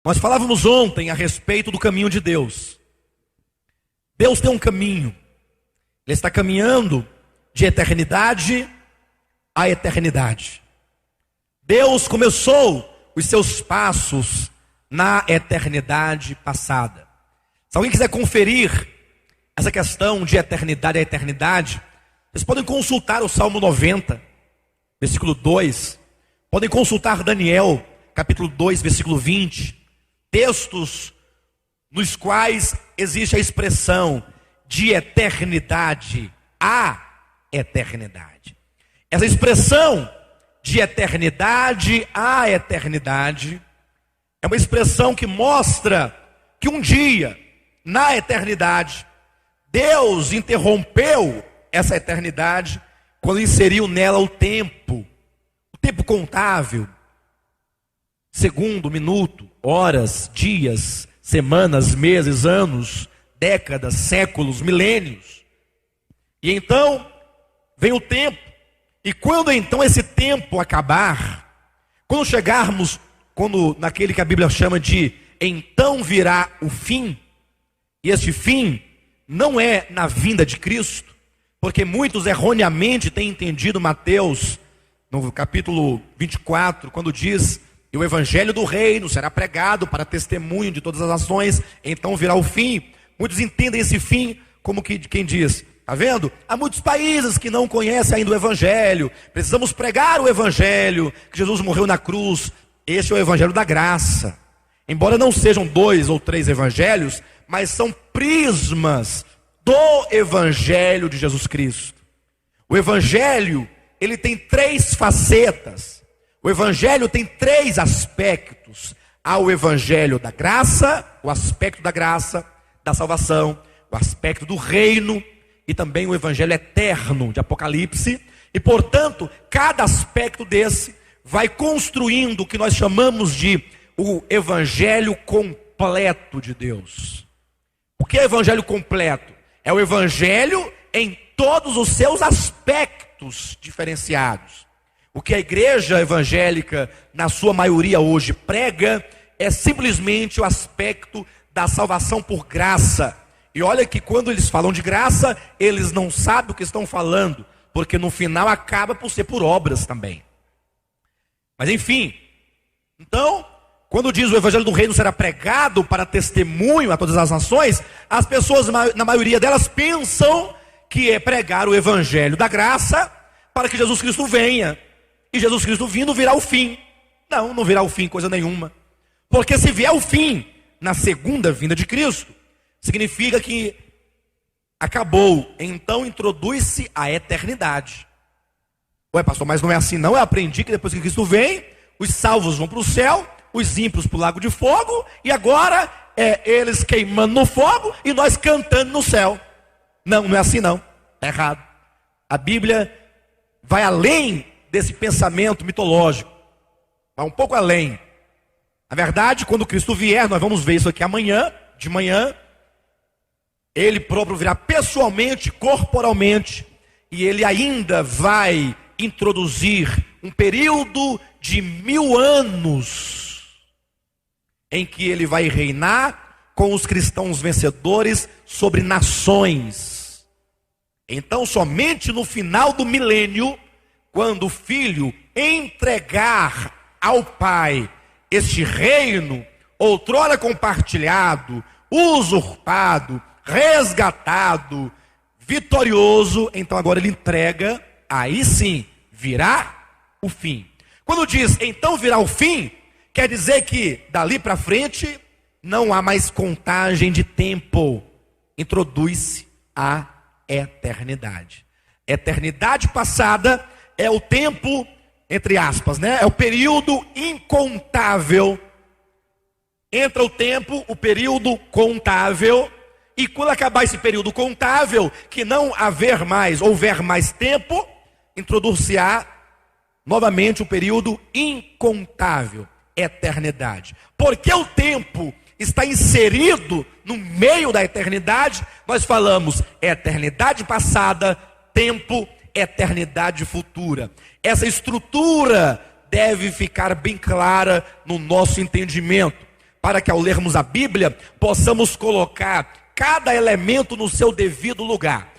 Nós falávamos ontem a respeito do caminho de Deus. Deus tem um caminho. Ele está caminhando de eternidade a eternidade. Deus começou os seus passos na eternidade passada. Se alguém quiser conferir essa questão de eternidade a eternidade, vocês podem consultar o Salmo 90, versículo 2. Podem consultar Daniel, capítulo 2, versículo 20. Textos nos quais existe a expressão de eternidade a eternidade. Essa expressão de eternidade a eternidade é uma expressão que mostra que um dia, na eternidade, Deus interrompeu essa eternidade quando inseriu nela o tempo contável, segundo, minuto, horas, dias, semanas, meses, anos, décadas, séculos, milênios. E então vem o tempo, e quando então esse tempo acabar, quando chegarmos, naquele que a Bíblia chama de então virá o fim, e este fim não é na vinda de Cristo, porque muitos erroneamente têm entendido Mateus, no capítulo 24, quando diz: e o evangelho do reino será pregado para testemunho de todas as nações, então virá o fim. Muitos entendem esse fim como que quem diz: está vendo? Há muitos países que não conhecem ainda o evangelho, precisamos pregar o evangelho, que Jesus morreu na cruz. Este é o evangelho da graça. Embora não sejam 2 ou 3 evangelhos, mas são prismas do evangelho de Jesus Cristo. O evangelho, ele tem 3 facetas. O evangelho tem 3 aspectos. Há o evangelho da graça, o aspecto da graça, da salvação, o aspecto do reino, e também o evangelho eterno de Apocalipse. E portanto, cada aspecto desse vai construindo o que nós chamamos de o evangelho completo de Deus. O que é evangelho completo? É o evangelho em todos os seus aspectos diferenciados. O que a igreja evangélica, na sua maioria hoje, prega é simplesmente o aspecto da salvação por graça. E olha que quando eles falam de graça, eles não sabem o que estão falando, porque no final acaba por ser por obras também. Mas enfim, então, quando diz o evangelho do reino será pregado para testemunho a todas as nações, as pessoas, na maioria delas, pensam que é pregar o evangelho da graça para que Jesus Cristo venha. E Jesus Cristo vindo virá o fim. Não, não virá o fim coisa nenhuma. Porque se vier o fim na segunda vinda de Cristo, significa que acabou. Então introduz-se a eternidade. Ué, pastor, mas não é assim não. Eu aprendi que depois que Cristo vem, os salvos vão para o céu, os ímpios para o lago de fogo, e agora eles queimando no fogo e nós cantando no céu. Não, não é assim não. É errado. A Bíblia vai além desse pensamento mitológico. Vai um pouco além. Na verdade, quando Cristo vier, nós vamos ver isso aqui amanhã, de manhã, Ele próprio virá pessoalmente, corporalmente, e Ele ainda vai introduzir um período de 1000 anos, em que Ele vai reinar com os cristãos vencedores sobre nações. Então, somente no final do milênio, quando o Filho entregar ao Pai este reino, outrora compartilhado, usurpado, resgatado, vitorioso, então agora Ele entrega, aí sim, virá o fim. Quando diz, então virá o fim, quer dizer que dali para frente não há mais contagem de tempo. Introduz-se a eternidade. Eternidade passada é o tempo, entre aspas, né? É o período incontável. Entra o tempo, o período contável, e quando acabar esse período contável, que não houver mais tempo, introduzir-se-á novamente o período incontável, eternidade. Porque o tempo está inserido no meio da eternidade, nós falamos eternidade passada, tempo, eternidade futura. Essa estrutura deve ficar bem clara no nosso entendimento, para que ao lermos a Bíblia, possamos colocar cada elemento no seu devido lugar.